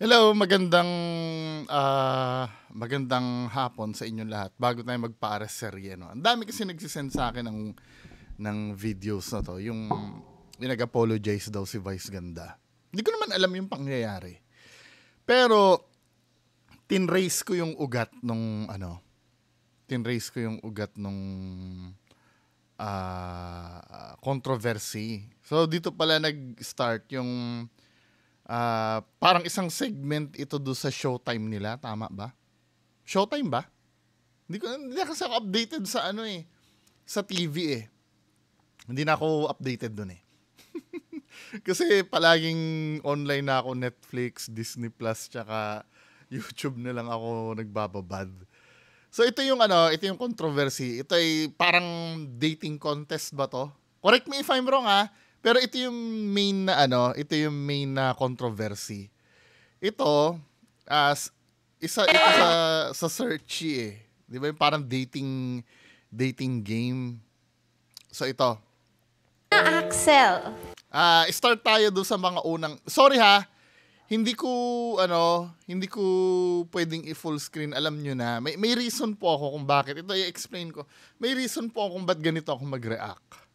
Hello, magandang hapon sa inyong lahat. Bago tayo magpa-aras serye, no. Ang dami kasi nagsisend sa akin ng videos na to, yung nag-apologize daw si Vice Ganda. Hindi ko naman alam yung pangyayari. Pero tinrace ko yung ugat nung controversy. So dito pala nag-start yung parang isang segment ito do sa Showtime nila, tama ba? Showtime ba? Hindi kasi ako updated sa sa TV eh. Hindi na ako updated doon eh. Kasi palaging online na ako, Netflix, Disney Plus, tsaka YouTube na lang ako nagbababad. So ito yung controversy. Ito ay parang dating contest ba to? Correct me if I'm wrong pero ito yung main na controversy. Ito isa sa searchy eh. 'Di ba? Yung parang dating game. So ito. Axel. Start tayo do sa mga unang. Sorry hindi ko pwedeng i-full screen. Alam nyo na. May reason po ako kung bakit. Ito i-explain ko. May reason po ako kung ba't ganito ako mag-react.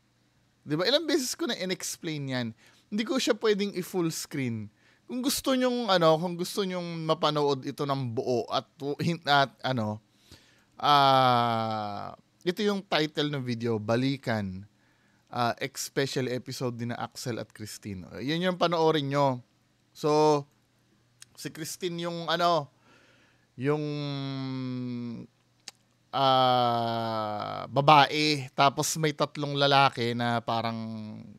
Diba? Ilang beses ko na in-explain yan. Hindi ko siya pwedeng i-full screen. Kung gusto nyong mapanood ito ng buo ito yung title ng video, Balikan. Special episode din na Axel at Christine. Yan yung panoorin nyo. So, si Christine yung babae, tapos may tatlong lalaki na parang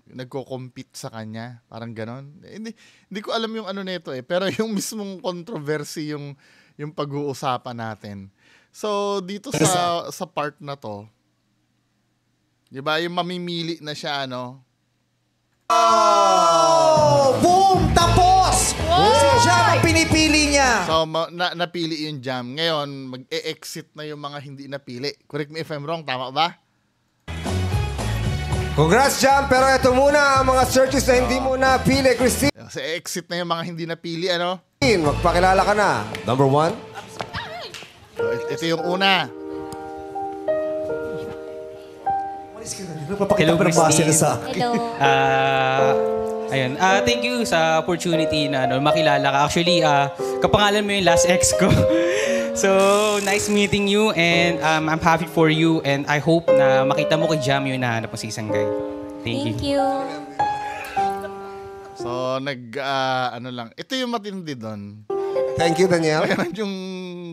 nagko-compete sa kanya, parang ganon. Hindi ko alam yung nito pero yung mismong controversy yung pag-uusapan natin. So dito sa part na to, 'di ba, yung mamimili na siya Boom! Tapos! Si Jam ang pinipili niya. So, napili yung Jam. Ngayon, mag-e-exit na yung mga hindi napili. Correct me if I'm wrong, tama ba? Congrats, Jam! Pero ito muna ang mga searches na hindi mo napili, Christine. So, exit na yung mga hindi napili, Magpakilala ka na. Number 1. So, ito yung una. Hello, Christine. Hello. Ayun. Thank you sa opportunity na makilala ka. Actually, kapangalan mo yung last ex ko. So, nice meeting you and I'm happy for you and I hope na makita mo kay Jam yung nahanap mo sa isang guy. Thank you. So, ito yung matindi doon. Thank you, Daniel. Ayan yung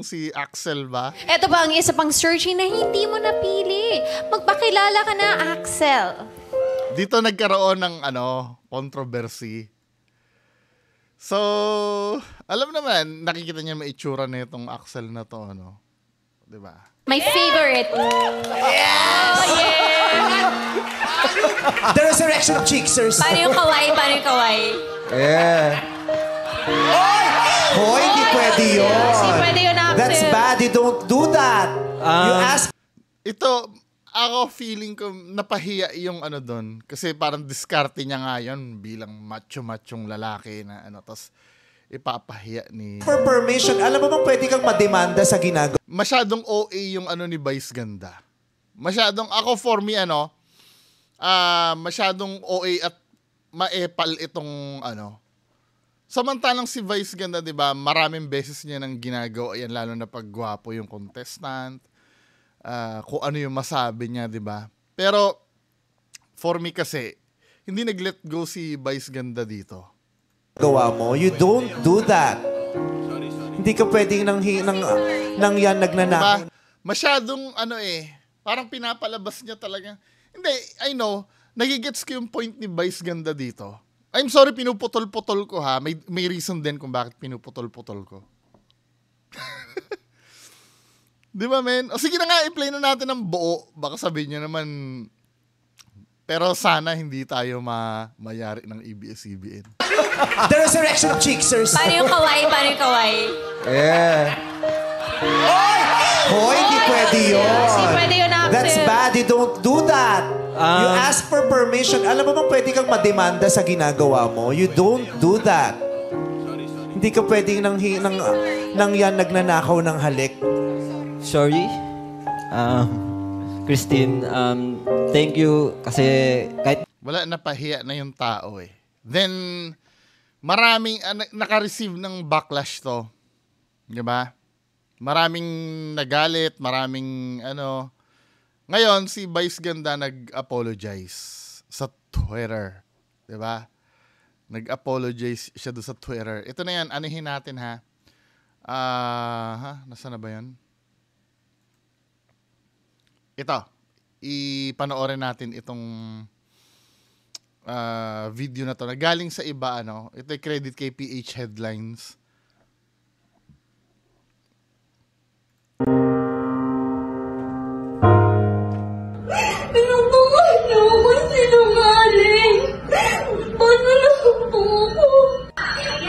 si Axel ba? Ito ba ang isa pang searching na hindi mo napili? Magpakilala ka na, Axel. Dito nagkaroon ng controversy. So, alam naman, nakikita niya may itsura na itong Axel na to, 'di ba? My favorite. Yes! Oh, yeah! The resurrection of Cheeksers. Paano yung kawaii? Yeah. Hoy, hindi pwede yun. Hindi pwede yun, Axel. That's bad. You don't do that. You ask... Ito, ako feeling ko napahiya yung doon. Kasi parang diskarte niya nga yun bilang macho-machong lalaki na tapos ipapahiya ni... For permission, alam mo bang pwede kang mademanda sa ginagawa? Masyadong OA yung ni Vice Ganda. Masyadong, ako for me, masyadong OA at maepal itong Samantalang si Vice Ganda, 'di ba? Maraming beses niya nang ginagawa 'yan, lalo na pag gwapo yung contestant. Kung ano yung masabi niya, 'di ba? Pero for me kasi hindi nag-let go si Vice Ganda dito. Gawa mo, you don't do that. Hindi ka pwedeng nang yan nagnanakaw. Diba? Masyadong parang pinapalabas niya talaga. Hindi, I know, nagigets ko yung point ni Vice Ganda dito. I'm sorry, pinuputol-putol ko May reason din kung bakit pinuputol-putol ko. Di ba, men? O sige na nga, i-play na natin ng buo. Baka sabihin nyo naman, pero sana hindi tayo mayari ng ABS-CBN. The resurrection of Cheeksers. Paano yung kawaii? Yeah. Hoy, hindi pwede yun. Hindi pwede yun, Axel. That's bad. You don't do that. You ask for permission. Alam mo bang pwede kang mademanda sa ginagawa mo? You don't do that. Hindi ka pwedeng nang yan nagnanakaw ng halik. Sorry. Christine, thank you kasi kahit Wala, napahiya na yung tao eh. Then, maraming naka-receive ng backlash to. Diba? Maraming nagalit, maraming ano. Ngayon, si Vice Ganda nag-apologize sa Twitter. Diba? Nag-apologize siya doon sa Twitter. Ito na yan, anihin natin ha. Nasaan na ba yan? Ito, ipanoorin natin itong video na to. Nagaling sa iba, ano. Ito ay credit kay PH Headlines. Pinubuhay niyo ako sinungaling. Paano lang po ako?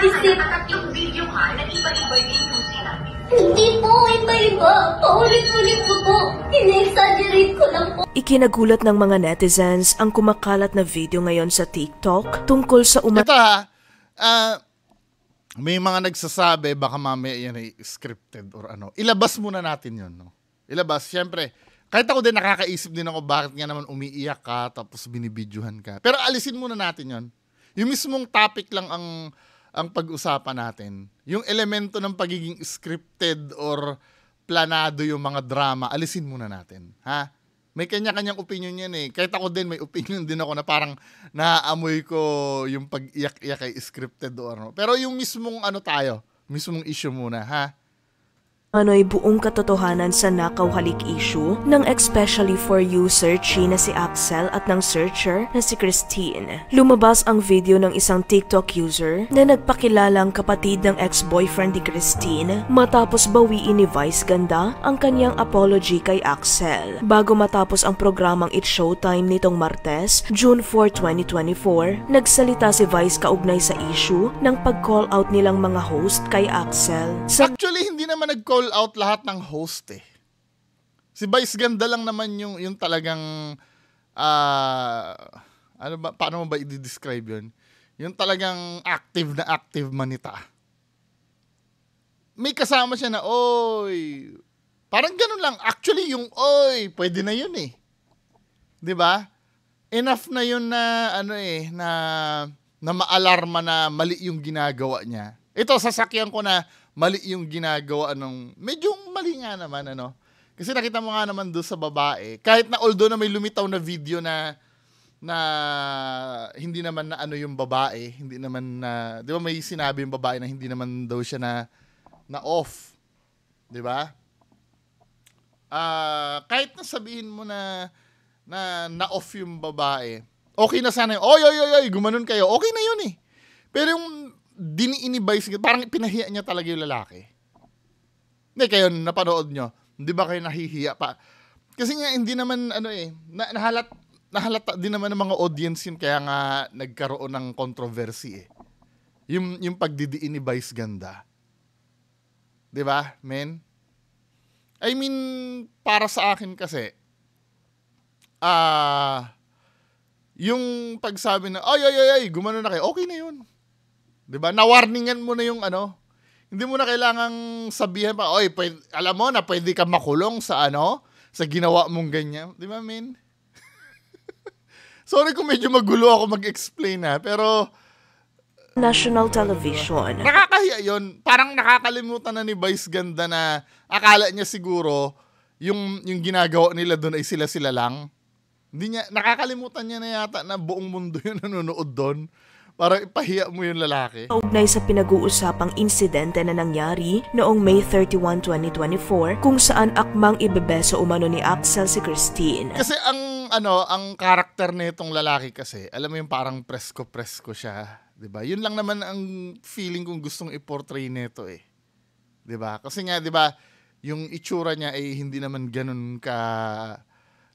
Isip yung video ka, nag-iba-iba yung inusin namin. Hindi po, iba-iba. Paulit-ulit ko po. Ina-exaggerate ko lang po. Ikinagulat ng mga netizens ang kumakalat na video ngayon sa TikTok tungkol sa Ito ha, may mga nagsasabi, baka mamaya yan ay scripted or ano. Ilabas muna natin yun, no? Ilabas, syempre. Kahit ako din nakakaisip din ako bakit nga naman umiiyak ka tapos binibidyohan ka. Pero alisin muna natin yon. Yung mismong topic lang ang pag-usapan natin. Yung elemento ng pagiging scripted or planado yung mga drama, alisin muna natin. Ha? May kanya-kanyang opinion yan eh. Kahit ako din, may opinion din ako na parang naaamoy ko yung pag-iyak-iyak kay scripted o ano. Pero yung mismong ano tayo, mismong issue muna, ha? ano'y buong katotohanan sa nakaw halik issue ng especially for you searchy na si Axel at ng searcher na si Christine. Lumabas ang video ng isang TikTok user na nagpakilalang kapatid ng ex-boyfriend ni Christine matapos bawiin ni Vice Ganda ang kanyang apology kay Axel. Bago matapos ang programang It's Showtime nitong Martes, June 4, 2024, nagsalita si Vice kaugnay sa issue ng pag-call out nilang mga host kay Axel. Actually, hindi naman nag-call out lahat ng host eh. Si Vice Ganda lang naman yung talagang ano ba, paano mo ba i-describe yun? Yung talagang active manita. May kasama siya na, oy. Parang ganun lang. Actually, yung oy, pwede na yun eh. 'Di ba? Enough na yun na ano eh, na maalarma na mali yung ginagawa niya. Ito, sasakyan ko na mali yung ginagawa ng, medyo mali nga naman, ano. Kasi nakita mo nga naman doon sa babae, kahit na although na may lumitaw na video na hindi naman na ano yung babae, hindi naman na, di ba may sinabi yung babae na hindi naman daw siya na off. Di ba? Kahit na sabihin mo na off yung babae, okay na sana yung, oy, gumanon kayo, okay na yun eh. Pero yung diniinibay, parang pinahiya niya talaga yung lalaki. Hindi, kayo napanood nyo, di ba kayo nahihiya pa? Kasi nga, hindi naman, ano eh, nahalata din naman ng mga audience yun, kaya nga nagkaroon ng controversy eh. Yung pagdidiin ni Vice Ganda. Di ba, men? I mean, para sa akin kasi, yung pagsabi na, ay, gumano na kayo, okay na yun. Diba? Na-warningan mo na yung ano. Hindi mo na kailangang sabihan pa, oy, alam mo na pwede ka makulong sa ano, sa ginawa mong ganyan. Diba, men? Sorry kung medyo magulo ako mag-explain ha, pero National Television. nakakahiya yun. Parang nakakalimutan na ni Vice Ganda na akala niya siguro yung ginagawa nila doon ay sila-sila lang. Hindi niya, nakakalimutan niya na yata na buong mundo yung nanonood doon. Para ipahiya mo yung lalaki. Kaugnay sa pinag-uusapang insidente na nangyari noong May 31, 2024 kung saan akmang ibebeso umano ni Axel si Christine. Kasi ang karakter nitong lalaki kasi, alam mo yung parang presko siya, 'di ba? Yun lang naman ang feeling kong gustong i-portray nito eh. 'Di ba? Kasi nga 'di ba, yung itsura niya ay hindi naman ganun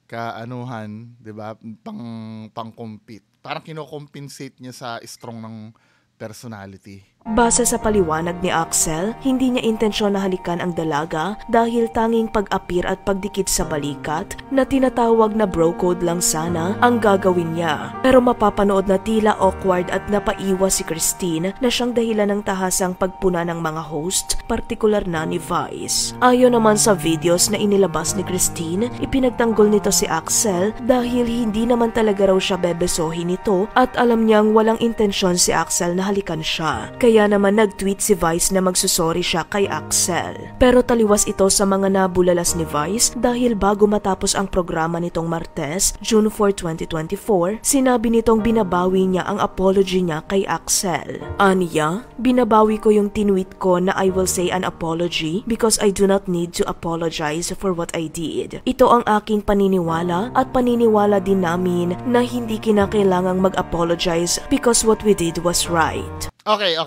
kaanuhan, 'di ba? Pang compete. Parang kino-compensate niya sa strong ng personality. Base sa paliwanag ni Axel, hindi niya intensyon na halikan ang dalaga dahil tanging pag-apir at pagdikit sa balikat na tinatawag na bro code lang sana ang gagawin niya. Pero mapapanood na tila awkward at napaiwas si Christine na siyang dahilan ng tahasang pagpuna ng mga host, partikular na ni Vice. Ayon naman sa videos na inilabas ni Christine, ipinagtanggol nito si Axel dahil hindi naman talaga raw siya bebesohin nito at alam niyang walang intensyon si Axel na halikan siya. Kaya naman nag-tweet si Vice na magsusorry siya kay Axel. Pero taliwas ito sa mga nabulalas ni Vice dahil bago matapos ang programa nitong Martes, June 4, 2024, sinabi nitong binabawi niya ang apology niya kay Axel. Aniya, binabawi ko yung tinweet ko na I will say an apology because I do not need to apologize for what I did. Ito ang aking paniniwala at paniniwala din namin na hindi kinakailangang mag-apologize because what we did was right. Okay.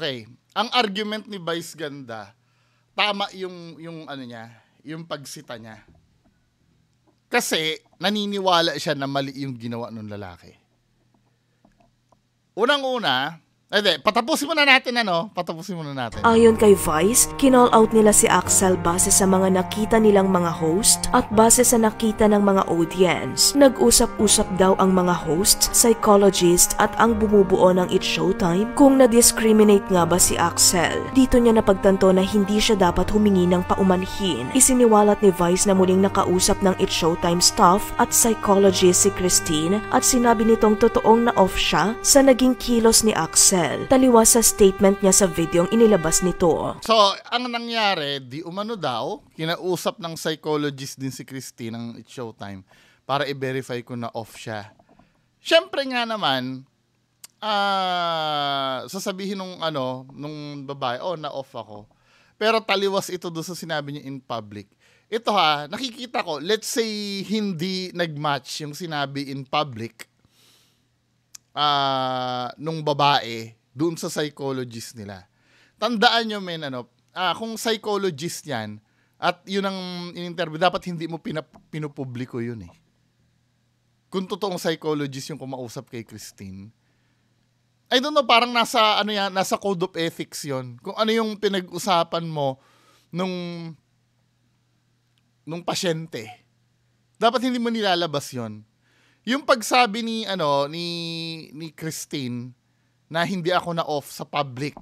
Ang argument ni Vice Ganda, tama yung ano niya, yung pagsita niya. Kasi naniniwala siya na mali yung ginawa ng lalaki. Unang-una, patapusin muna natin. Ayon kay Vice, kinall out nila si Axel base sa mga nakita nilang mga host at base sa nakita ng mga audience. Nag-usap-usap daw ang mga hosts, psychologist at ang bumubuo ng It's Showtime kung na-discriminate nga ba si Axel. Dito niya napagtanto na hindi siya dapat humingi ng paumanhin. Isiniwalat ni Vice na muling nakausap ng It's Showtime staff at psychologist si Christine at sinabi nitong totoong na-off siya sa naging kilos ni Axel. Taliwas sa statement niya sa videong inilabas nito. So, ang nangyari, di umano daw, kinausap ng psychologist din si Christine ng It's Showtime para i-verify kung na-off siya. Siyempre nga naman, sasabihin nung babae, na-off ako. Pero taliwas ito doon sa sinabi niya in public. Ito nakikita ko, let's say hindi nag-match yung sinabi in public nung babae doon sa psychologist nila. Tandaan nyo, kung psychologist yan at yun ang in-interview, dapat hindi mo pinupubliko yun eh. Kung totoong psychologist yung kumausap kay Christine, I don't know, parang nasa code of ethics yon. Kung ano yung pinag-usapan mo nung pasyente, dapat hindi mo nilalabas yon. Yung pagsabi ni Christine na hindi ako na off sa public,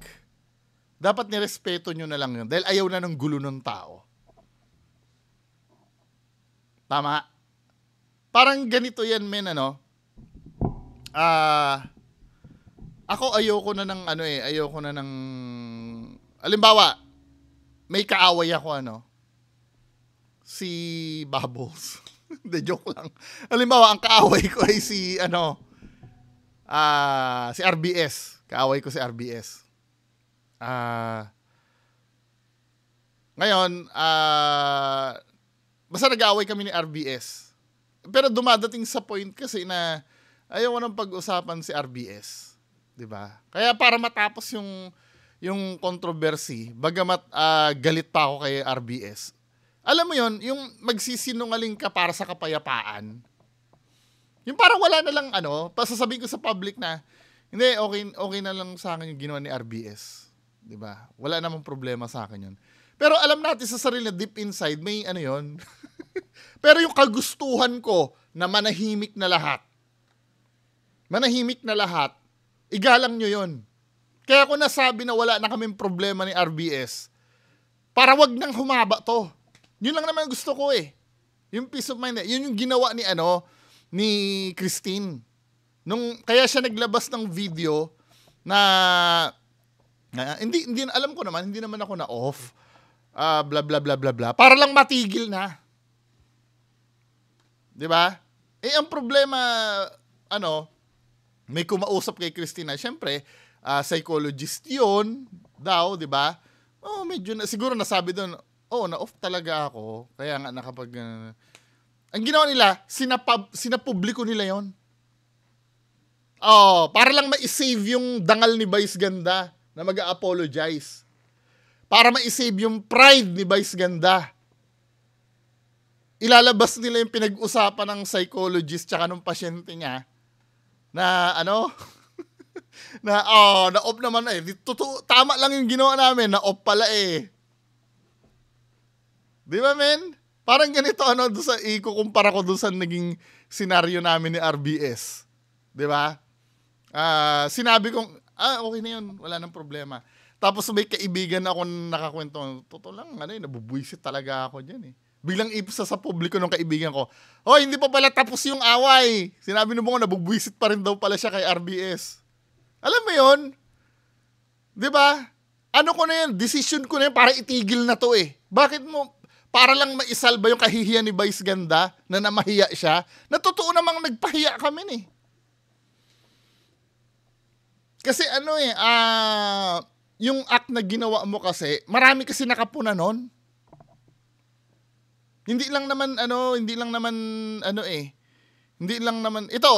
dapat nirespeto nyo na lang yun dahil ayaw na ng gulo ng tao. Tama? Parang ganito yan, ako ayoko na ng halimbawa, may kaaway ako si Bubbles. Hindi, joke lang. Halimbawa, ang kaaway ko ay si RBS. Kaaway ko si RBS. Ngayon, basta nag-aaway kami ni RBS. Pero dumadating sa point kasi na ayaw nang pag-usapan si RBS. 'Di ba? Kaya para matapos yung controversy, bagamat galit pa ako kay RBS. Alam mo yon, yung magsisinungaling ka para sa kapayapaan. Yung parang wala na lang pasasabihin ko sa public na, hindi, okay na lang sa akin yung ginawa ni RBS. Diba? Wala namang problema sa akin yun. Pero alam natin sa sarili na deep inside, may yon. Pero yung kagustuhan ko na manahimik na lahat, igalang nyo yon. Kaya ako nasabi na wala na kaming problema ni RBS, para wag nang humaba to. Yun lang naman gusto ko eh. Yung peace of mind. Yun yung ginawa ni Christine. Kaya siya naglabas ng video na hindi alam ko naman, hindi naman ako na off. Bla bla bla bla bla. Para lang matigil na. 'Di ba? Ang problema may kumausap kay Christine. Siyempre, psychologist 'yon daw, 'di ba? Medyo siguro nasabi doon, na-off talaga ako. Kaya nga ang ginawa nila, sinapubliko nila yon. Para lang ma-save yung dangal ni Vice Ganda na mag-a-apologize. Para ma-save yung pride ni Vice Ganda. Ilalabas nila yung pinag-usapan ng psychologist tsaka ng pasyente niya na Na-off naman eh. Tama lang yung ginawa namin, na-off pala eh. Di ba, men? Parang ganito, doon sa, ikukumpara ko doon sa naging senaryo namin ni RBS. Di ba? Sinabi kong, okay na yun, wala nang problema. Tapos may kaibigan ako nakakwento, totoo lang, nabubuisit talaga ako dyan eh. Biglang ipsa sa publiko ng kaibigan ko, hindi pa pala tapos yung away. Sinabi mo ko, nabubwisit pa rin daw pala siya kay RBS. Alam mo yun? Di ba? Ano ko na yan? Decision ko na yan para itigil na to eh. Bakit mo, para lang maisalba yung kahihiyan ni Vice Ganda na namahiya siya, na totoo namang nagpahiya kami eh. Kasi yung act na ginawa mo kasi, marami kasi nakapuna nun. Hindi lang naman ito,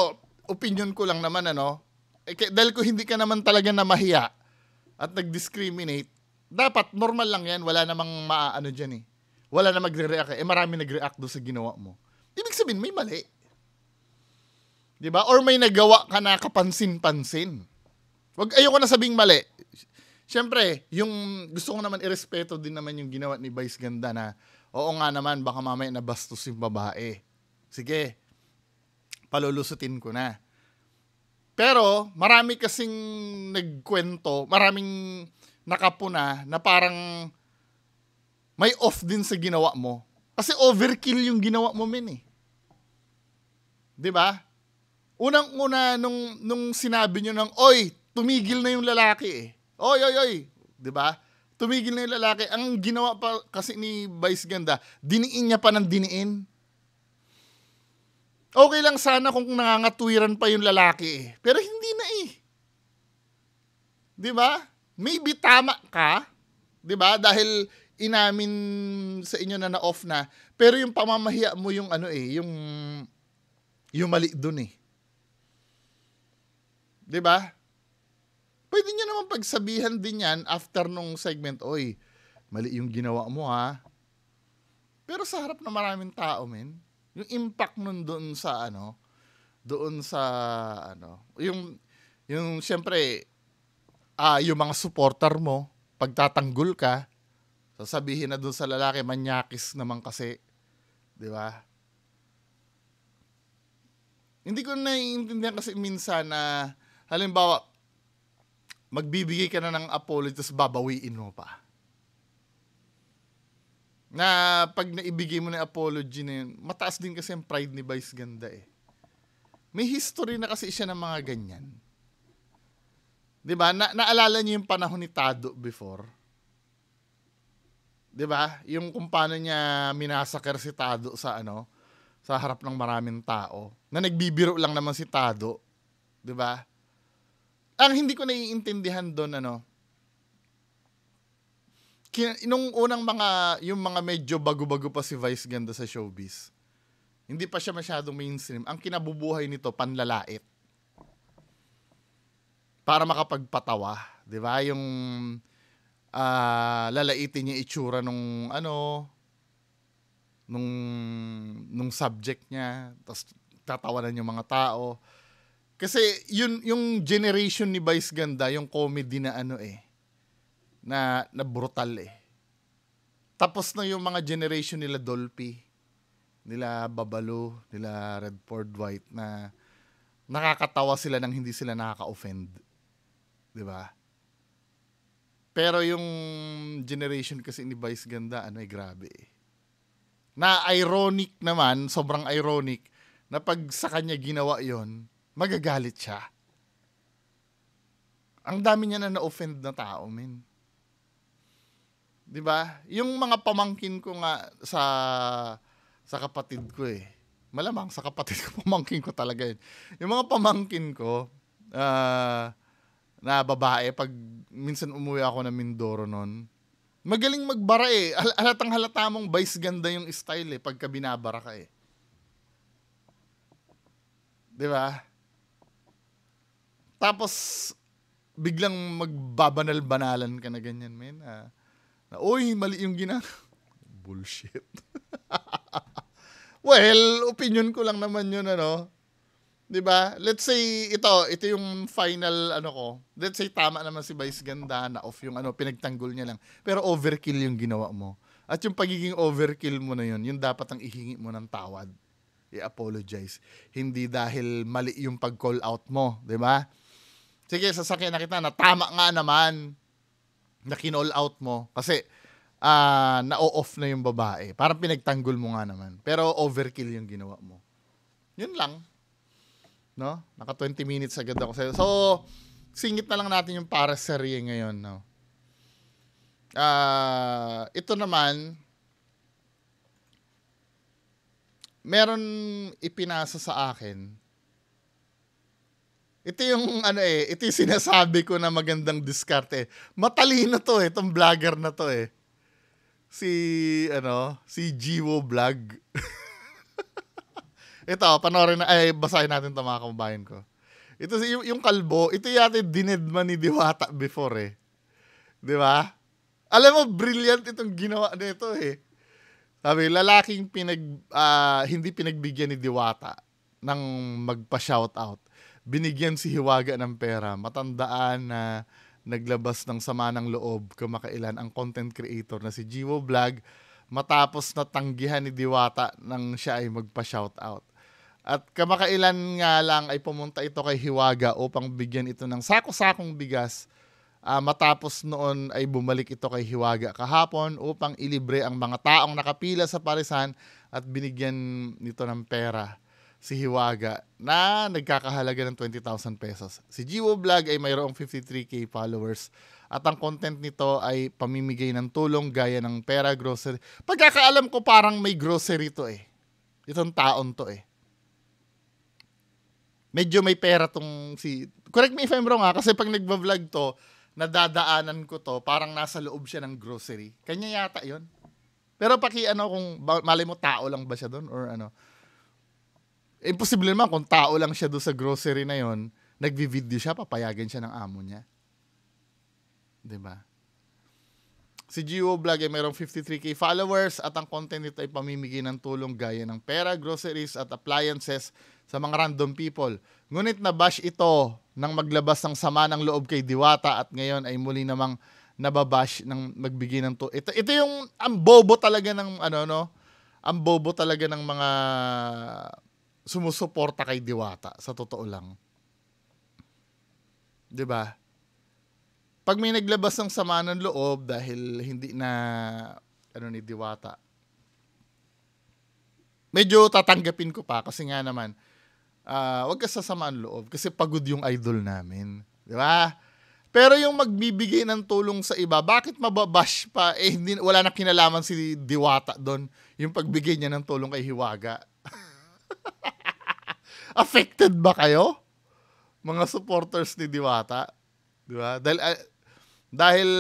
opinion ko lang naman dahil ko hindi ka naman talaga namahiya at nag-discriminate, dapat normal lang yan, wala namang dyan eh. Wala na magre-react marami nag-react doon sa ginawa mo. Ibig sabihin, may mali. Diba? Or may nagawa ka na kapansin-pansin. Ayoko na sabing mali. Siyempre, yung gusto ko naman irespeto din naman yung ginawa ni Vice Ganda na, oo nga naman, baka mamaya nabastos yung babae. Sige, palulusutin ko na. Pero, marami kasing nagkwento, maraming nakapuna na parang may off din sa ginawa mo. Kasi overkill yung ginawa mo, men eh. Diba? Unang-una, nung sinabi nyo oy, tumigil na yung lalaki eh. Oy. Diba? Tumigil na yung lalaki. Ang ginawa pa kasi ni Vice Ganda, diniin niya pa ng diniin. Okay lang sana kung nangangatwiran pa yung lalaki eh. Pero hindi na eh. Diba? Maybe tama ka. Diba? Dahil inamin sa inyo na na-off na. Pero yung pamamahiya mo yung yung mali dun eh. Diba? Pwede nyo naman pagsabihan din yan after nung segment, oy, mali yung ginawa mo ha. Pero sa harap na maraming tao, men, yung impact nun doon sa yung syempre, yung mga supporter mo, pagtatanggol ka, sasabihin na doon sa lalaki, manyakis naman kasi. Di ba? Hindi ko naiintindihan kasi minsan na, halimbawa, magbibigay ka na ng apology tapos babawiin mo pa. Na pag naibigay mo na apology na yun, mataas din kasi ang pride ni Vice Ganda eh. May history na kasi siya ng mga ganyan. Diba? Naalala niyo yung panahon ni Tado before? Diba? Yung kung paano niya minasaker si Tado sa harap ng maraming tao. Na nagbibiro lang naman si Tado. Diba? Ang hindi ko naiintindihan doon, nung unang yung mga medyo bago-bago pa si Vice Ganda sa showbiz, hindi pa siya masyadong mainstream. Ang kinabubuhay nito, panlalait. Para makapagpatawa. Di ba? Yung lalaitin niya itsura nung subject niya, tapos tatawanan yung mga tao. Kasi yung generation ni Vice Ganda, yung comedy na na brutal eh. Tapos na yung mga generation nila Dolphy, nila Babalo, nila Redford White na nakakatawa sila nang hindi sila nakaka-offend. 'Di ba? Pero yung generation kasi ni Vice Ganda, grabe eh. Na ironic naman, sobrang ironic, na pag sa kanya ginawa yon, magagalit siya. Ang dami niya na na-offend na tao, men. 'Di ba? Yung mga pamangkin ko nga sa kapatid ko eh. Malamang sa kapatid ko, pamangkin ko talaga yun. Yung mga pamangkin ko na babae, pag minsan umuwi ako ng Mindoro noon, magaling magbara eh. Halatang halata mong Vice Ganda yung style eh, pagka binabara ka eh. 'Di ba? Tapos biglang magbabanal-banalan ka na ganyan, men. Uy, mali yung Bullshit. Well, opinion ko lang naman yun, 'Di ba? Let's say ito yung final ano ko. Let's say tama naman si Vice Ganda na off yung ano pinagtanggol niya lang. Pero overkill yung ginawa mo. At yung pagiging overkill mo na yun dapat ang ihingi mo ng tawad. I-apologize. Hindi dahil mali yung pag-call out mo, 'di ba? Sige, sasakyan na kita na tama nga naman na kinall out mo kasi na-off na yung babae. Parang pinagtanggol mo nga naman. Pero overkill yung ginawa mo. Yun lang. No? Naka 20 minutes agad ako sa'yo. So, singit na lang natin yung para serye ngayon. No? Ito naman, meron ipinasa sa akin. Ito yung ito yung sinasabi ko na magandang diskarte. Matalino to itong vlogger na to si Jiwo Vlog. Ito, panoorin na, basahin natin ito mga kababayan ko. Ito yung kalbo, ito yata dinedma ni Diwata before Di ba? Alam mo, brilliant itong ginawa nito Sabi, lalaking hindi pinagbigyan ni Diwata ng magpa-shoutout. Binigyan si Hiwaga ng pera. Matandaan na naglabas ng sama ng loob kamakailan ang content creator na si Jiwo Vlog matapos natanggihan ni Diwata nang siya ay magpa-shoutout. At kamakailan nga lang ay pumunta ito kay Hiwaga upang bigyan ito ng sako-sakong bigas. Matapos noon ay bumalik ito kay Hiwaga kahapon upang ilibre ang mga taong nakapila sa parisan at binigyan nito ng pera si Hiwaga na nagkakahalaga ng 20,000 pesos. Si Jiwo Vlog ay mayroong 53k followers at ang content nito ay pamimigay ng tulong gaya ng pera, grocery. Pagkakaalam ko parang may grocery to Itong taon to Medyo may pera tong correct me if I'm wrong kasi pag nagba-vlog to, nadadaanan ko to, parang nasa loob siya ng grocery. Kanya yata yon. Pero kung malay mo tao lang ba siya doon or ano. Imposible naman kung tao lang siya doon sa grocery na yon, nagvi-video siya, papayagan siya ng amo niya. 'Di ba? Si Jiwo Vlog ay mayroong 53k followers at ang content nito ay pamimigay ng tulong gaya ng pera, groceries at appliances sa mga random people. Ngunit nabash ito nang maglabas ng sama ng loob kay Diwata at ngayon ay muli namang nababash ng magbigay ng tulong. Ito yung ang bobo talaga ng ang bobo talaga ng mga sumusuporta kay Diwata, sa totoo lang. 'Di ba? Pag may naglabas ng sama ng loob dahil hindi na ni Diwata, medyo tatanggapin ko pa kasi nga naman wag ka sasama ang loob kasi pagod yung idol namin, 'di ba? Pero yung magbibigay ng tulong sa iba, bakit mababash pa wala na kinalaman si Diwata doon yung pagbigay niya ng tulong kay Hiwaga? Affected ba kayo? Mga supporters ni Diwata? Di ba? Dahil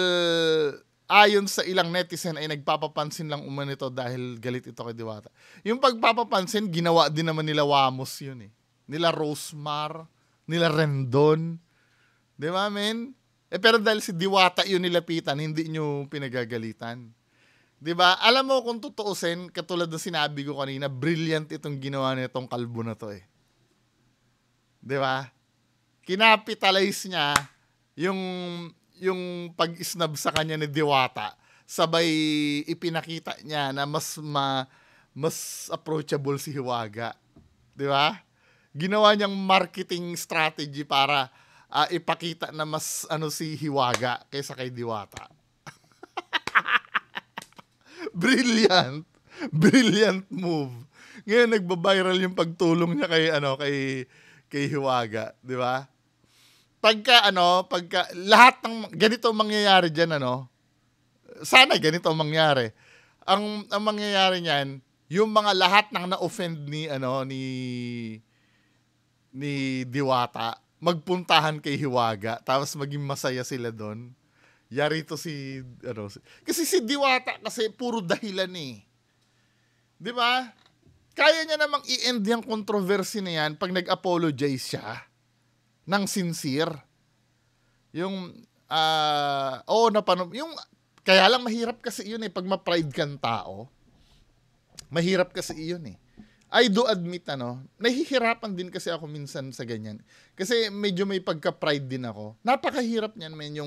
ayon sa ilang netizen ay nagpapapansin lang umanito dahil galit ito kay Diwata. Yung pagpapapansin, ginawa din naman nila Wamos yun Nila Rosemar, nila Rendon. Di ba, men? Pero dahil si Diwata yun nilapitan, hindi nyo pinagagalitan. Di ba? Alam mo kung tutuusin, katulad ng sinabi ko kanina, brilliant itong ginawa nitong kalbo na to Di ba? Kinapitalize niya yung pag-snub sa kanya ni Diwata. Sabay ipinakita niya na mas approachable si Hiwaga. Di ba? Ginawa niyang marketing strategy para ipakita na mas si Hiwaga kaysa kay Diwata. Brilliant. Brilliant move. Ngayon nagba-viral yung pagtulong niya kay Hiwaga, 'di ba? Pagka lahat ng ganito mangyayari diyan sana ganito mangyari. Ang mangyayari niyan, yung mga lahat ng na-offend ni Diwata magpuntahan kay Hiwaga tapos maging masaya sila doon. Yari to kasi si Diwata kasi puro dahilan 'Di ba? Kaya niya namang i-end yung controversy na yan pag nag-apologize siya ng sincere. Yung kaya lang mahirap kasi yun pag ma-pride kang tao. Mahirap kasi yun I do admit, nahihirapan din kasi ako minsan sa ganyan. Kasi medyo may pagka-pride din ako. Napakahirap niyan, men,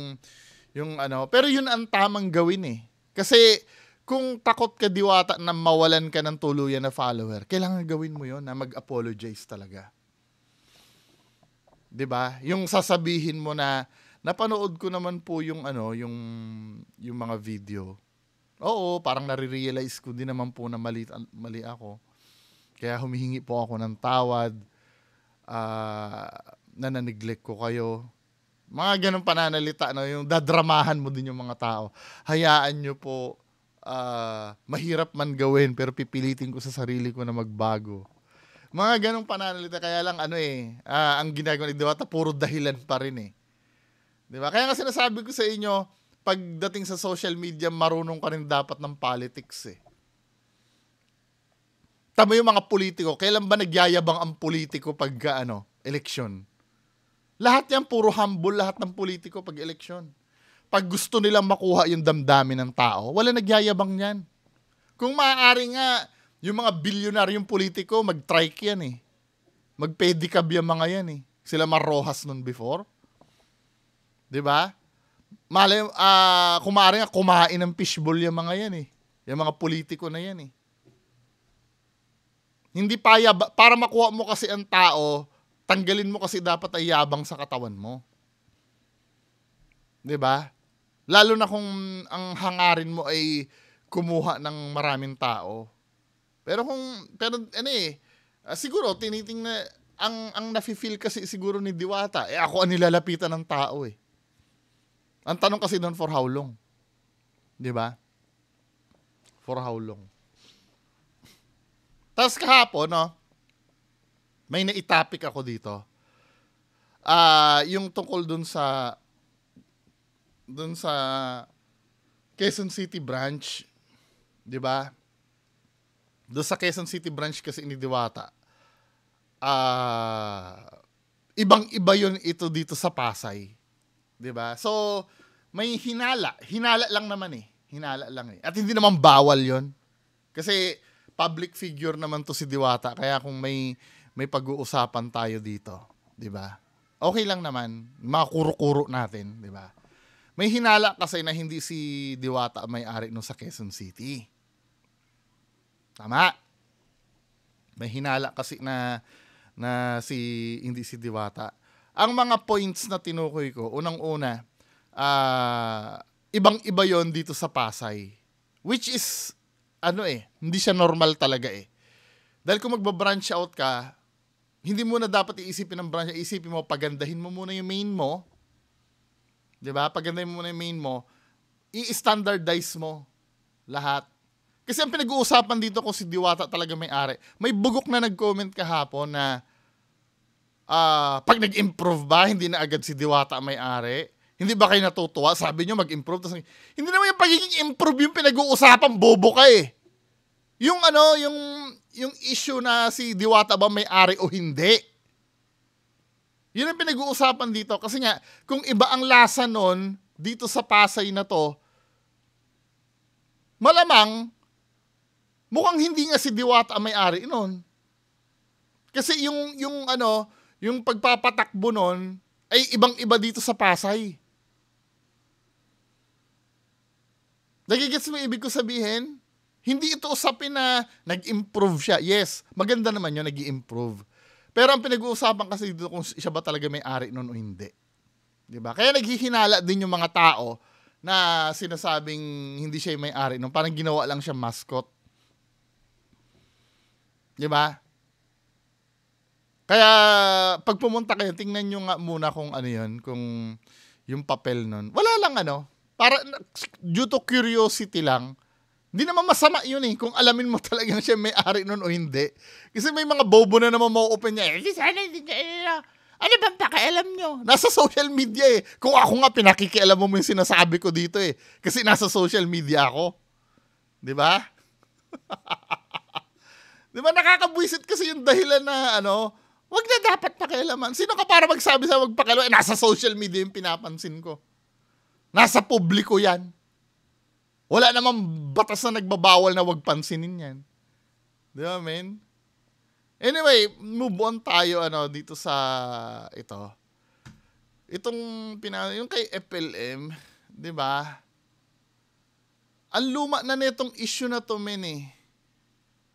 pero yun ang tamang gawin eh. Kasi kung takot ka Diwata na mawalan ka ng tuluyan na follower, kailangan gawin mo yun na mag-apologize talaga. 'Di ba? Yung sasabihin mo na napanood ko naman po yung mga video. Oo, parang nare-realize ko din naman po na mali ako. Kaya humihingi po ako ng tawad, na na-neglect ko kayo. Mga ganong pananalita, yung dadramahan mo din yung mga tao. Hayaan nyo po, mahirap man gawin, pero pipilitin ko sa sarili ko na magbago. Mga ganong pananalita, kaya lang ang ginagawa ni Diwata, puro dahilan pa rin eh. Diba? Kaya nga sinasabi ko sa inyo, pagdating sa social media, marunong ka rin dapat ng politics eh. Tama yung mga politiko. Kailan ba nagyayabang ang politiko pag eleksyon? Lahat yan, puro humble lahat ng politiko pag eleksyon. Pag gusto nilang makuha yung damdamin ng tao, wala nagyayabang yan. Kung maaari nga, yung mga bilyonaryong politiko, mag-trike yan eh. Mag-pedicab yung mga yan eh. Sila Marrojas nun before. Diba? Malay, kung maaari nga, kumain ng fishbowl yung mga yan eh. Yung mga politiko na yan eh. Hindi para makuha mo kasi ang tao, tanggalin mo kasi dapat ay yabang sa katawan mo. 'Di ba? Lalo na kung ang hangarin mo ay kumuha ng maraming tao. Pero siguro tinitingnan ang nafi-feel kasi siguro ni Diwata, ako ang nilalapitan ng tao eh. Ang tanong kasi doon, for how long? 'Di ba? For how long? Tapos kahapon, may naitapik ako dito. Yung tungkol dun sa Quezon City branch, 'di ba? Doon sa Quezon City branch kasi ni Diwata. Ibang-iba 'yun ito dito sa Pasay. 'Di ba? So, may hinala lang naman eh. Hinala lang eh. At hindi naman bawal 'yon. Kasi public figure naman to si Diwata, kaya kung may pag-uusapan tayo dito, 'di ba? Okay lang naman, mga kuro-kuro natin, 'di ba? May hinala kasi na hindi si Diwata may-ari no sa Quezon City. Tama. May hinala kasi na hindi si Diwata. Ang mga points na tinukoy ko, unang-una, ibang-iba 'yon dito sa Pasay. Which is hindi siya normal talaga eh. Dahil kung magba-branch out ka, hindi mo na dapat iisipin ng branch, iisipin mo, pagandahin mo muna yung main mo. 'Di ba? Pagandahin mo muna yung main mo, i-standardize mo lahat. Kasi ang pinag-uusapan dito kung si Diwata talaga may-ari. May bugok na nag-comment kahapon na pag nag-improve ba, hindi na agad si Diwata may-ari. Hindi ba kayo natutuwa? Sabi nyo mag-improve. Hindi naman yung pagiging improve yung pinag-uusapan, bobo ka eh. Yung issue na si Diwata ba may-ari o hindi. Yun ang pinag-uusapan dito. Kasi nga, kung iba ang lasa nun, dito sa Pasay na to, malamang, mukhang hindi nga si Diwata may-ari nun. Kasi yung pagpapatakbo nun, ay ibang-iba dito sa Pasay. Nagigets mo ibig ko sabihin? Hindi ito usapin na nag-improve siya. Yes, maganda naman yun, nag-i-improve. Pero ang pinag-uusapan kasi dito kung siya ba talaga may-ari nun o hindi. Diba? Kaya naghihinala din yung mga tao na sinasabing hindi siya may-ari nun. Parang ginawa lang siya mascot. Diba? Kaya pag pumunta kayo, tingnan nyo nga muna kung kung yung papel nun. Wala lang para due to curiosity lang. Hindi naman masama yun eh, kung alamin mo talagang siya may-ari nun o hindi. Kasi may mga bobo na naman ma-open niya ano bang pakialam nyo? Nasa social media eh. Kung ako nga pinakikialam mo yung sinasabi ko dito eh. Kasi nasa social media ako. Diba? Diba nakakabwisit kasi yung dahilan na wag na dapat pakialaman. Sino ka para magsabi sa wag pakialaman? Nasa social media yung pinapansin ko. Nasa publiko yan. Wala namang batas na nagbabawal na wag pansinin yan. Di ba, men? Anyway, move on tayo dito sa ito. Itong yung kay FLM, 'di ba? Ang luma na nitong issue na to, men eh.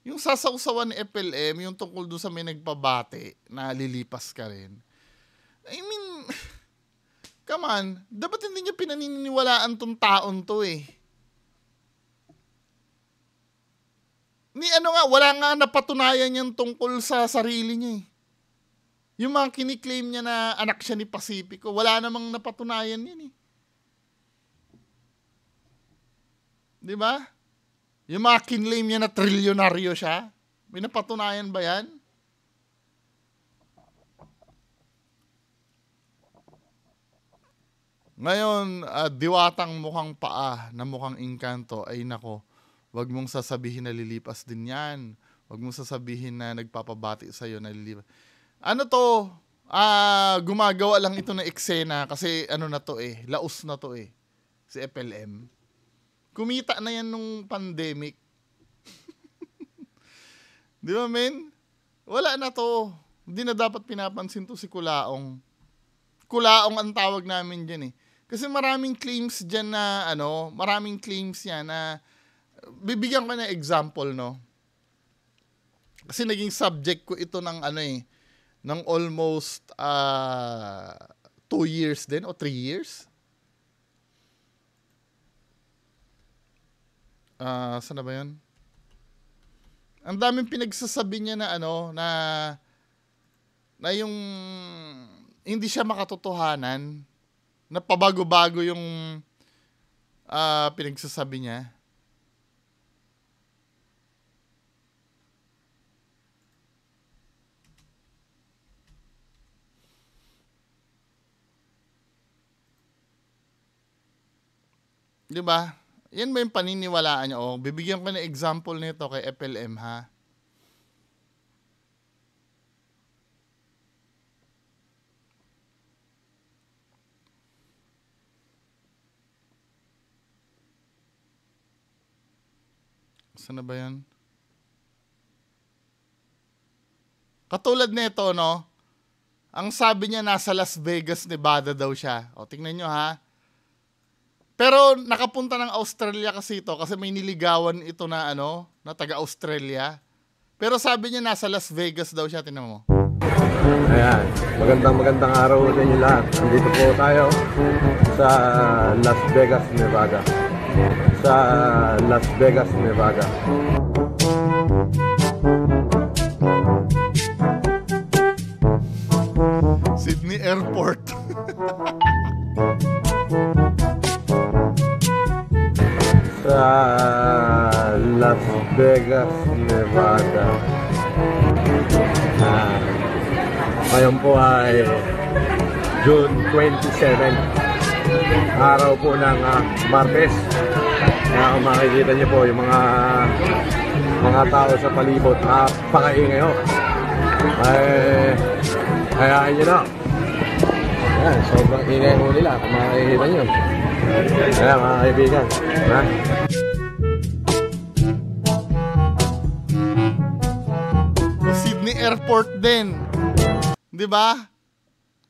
Yung sasawsawan ni FLM, yung tungkol doon sa may nagpabate na lilipas ka rin. I mean, come on, dapat hindi niya pinaniniwalaan tong taon to eh. Wala nga napatunayan yan tungkol sa sarili niya eh. Yung mga kiniklaim niya na anak siya ni Pacifico, wala namang napatunayan yan eh. Di ba? Yung mga kinlaim niya na trilyonaryo siya, may napatunayan ba yan? Ngayon, diwatang mukhang paa na mukhang engkanto, ay nako, wag mong sasabihin na lilipas din yan. Wag mong sasabihin na nagpapabati sa'yo na lilipas. Ano to? Gumagawa lang ito na eksena kasi na to eh, laos na to eh, si FLM. Kumita na yan nung pandemic. Di ba, men? Wala na to. Hindi na dapat pinapansin to si Kulaong. Kulaong ang tawag namin dyan eh. Kasi maraming claims dyan na, maraming claims yan na, bibigyan ko na example, no? Kasi naging subject ko ito ng ng almost 2 years din, o 3 years. Saan na ba yun? Ang daming pinagsasabi niya na na yung hindi siya makatotohanan, na pabago-bago yung pinagsasabi niya. Di ba? Yan ba yung paniniwalaan niya? Bibigyan ko na example nito kay FLM, ha? Saan na ba yan? Katulad nito, no? Ang sabi niya, nasa Las Vegas, Nevada daw siya. Tingnan nyo, ha? Pero nakapunta ng Australia kasi ito kasi may niligawan ito na na taga-Australia. Pero sabi niya nasa Las Vegas daw siya, tingnan mo. Ayan, magandang araw sa inyo lahat. Dito po tayo sa Las Vegas, Nevada. Sa Las Vegas, Nevada. Sydney Airport. Sa Las Vegas, Nevada. Ngayon po ay June 27, araw po ng Martes. Kung makikita niyo po yung mga tao sa palibot, napakaingay ho. Hayaan niyo na. Ayan, sobrang ingay ho nila kung makikita niyo. Ayan, mga kaibigan. Sydney Airport din. 'Di ba?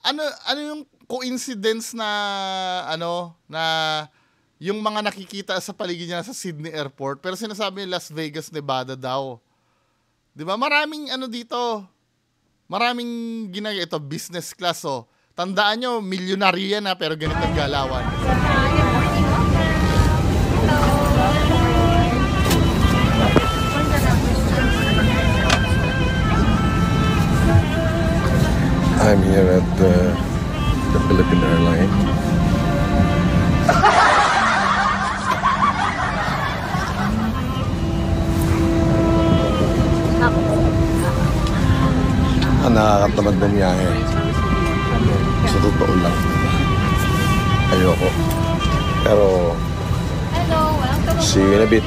Ano yung coincidence na na yung mga nakikita sa paligid niya sa Sydney Airport pero sinasabi Las Vegas, Nevada daw. 'Di ba? Maraming dito. Maraming ginagawa ito, business class Tandaan nyo, milyonaryo yan pero ganito ang galawan. I'm here at the Philippine Airlines. Nakakatamad bumiyahe. Sa totoo lang. Ayoko. Pero, see you in a bit.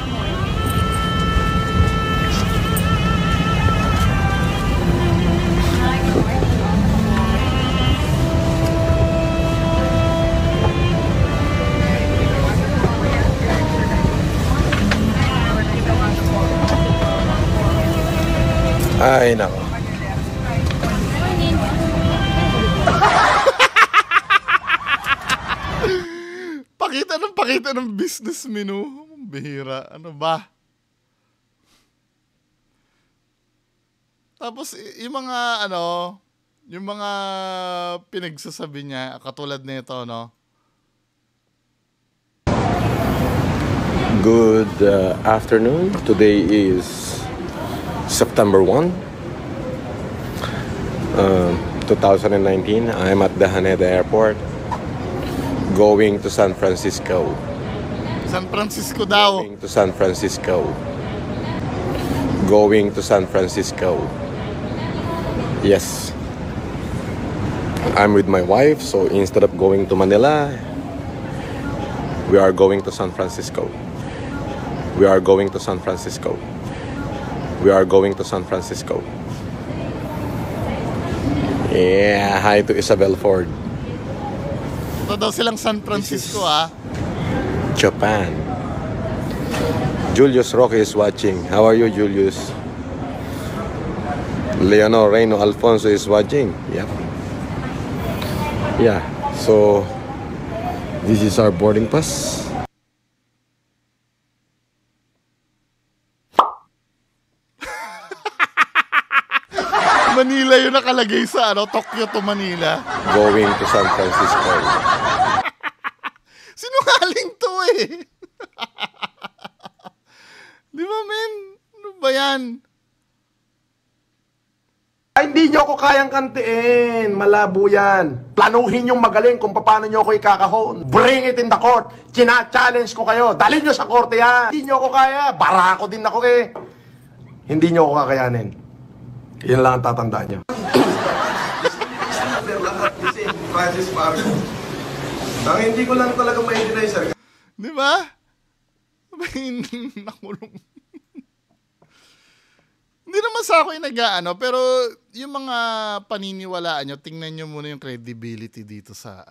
Ay, nako. ng business menu. Bihira. Ano ba? Tapos, yung mga, yung mga pinagsasabi niya, katulad nito, no? Good afternoon. Today is September 1, 2019. I'm at the Haneda Airport going to San Francisco. San Francisco daw. Going to San Francisco. Going to San Francisco. Yes. I'm with my wife, so instead of going to Manila, we are going to San Francisco. We are going to San Francisco. We are going to San Francisco. Yeah, hi to Isabel Ford. Ito daw silang San Francisco, ah. Japan. Julius Roque is watching. How are you, Julius? Leonor Reyno Alfonso is watching. Yep. Yeah, so this is our boarding pass. Manila yung nakalagay sa Tokyo to Manila. Going to San Francisco. Sinungaling to eh. Di ba, men? Ano ba yan? Ay, hindi nyo ako kayang kantiin. Malabo yan. Planuhin yung magaling kung paano nyo ako ikakahon. Bring it in the court. China-challenge ko kayo. Dalhin nyo sa korte yan. Hindi nyo ako kaya. Barako din ako eh. Hindi nyo ako kakayanin. Yan lang ang tatandaan nyo. Francis Marco. Ang hindi ko lang talaga ma-deny, sir. Di ba? Nakulong. Hindi naman sa ako yung pero yung mga paniniwalaan nyo, tingnan nyo muna yung credibility dito sa,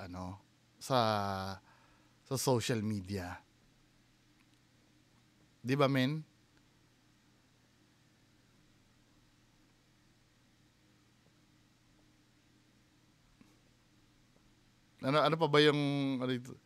sa social media. Di ba, men? Ano pa ba yung ito?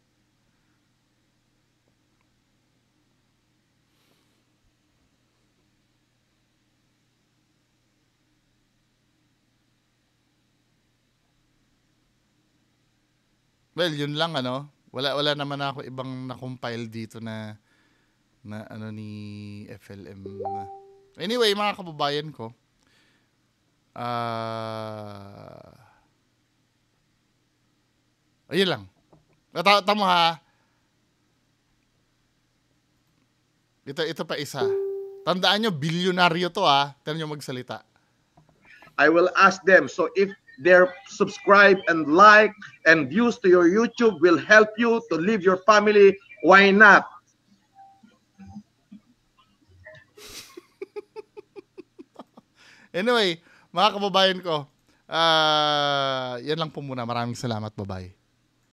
Well, yun lang wala naman ako ibang na-compile dito na ni FLM na. Anyway, mga kababayan ko, ayun lang. Tama ha. Ito pa isa. Tandaan nyo, bilyonaryo to ha. Tignan nyo magsalita. I will ask them. So if their subscribe and like and views to your YouTube will help you to live your family, why not? Anyway, mga kababayan ko, yan lang po muna. Maraming salamat. Bye-bye.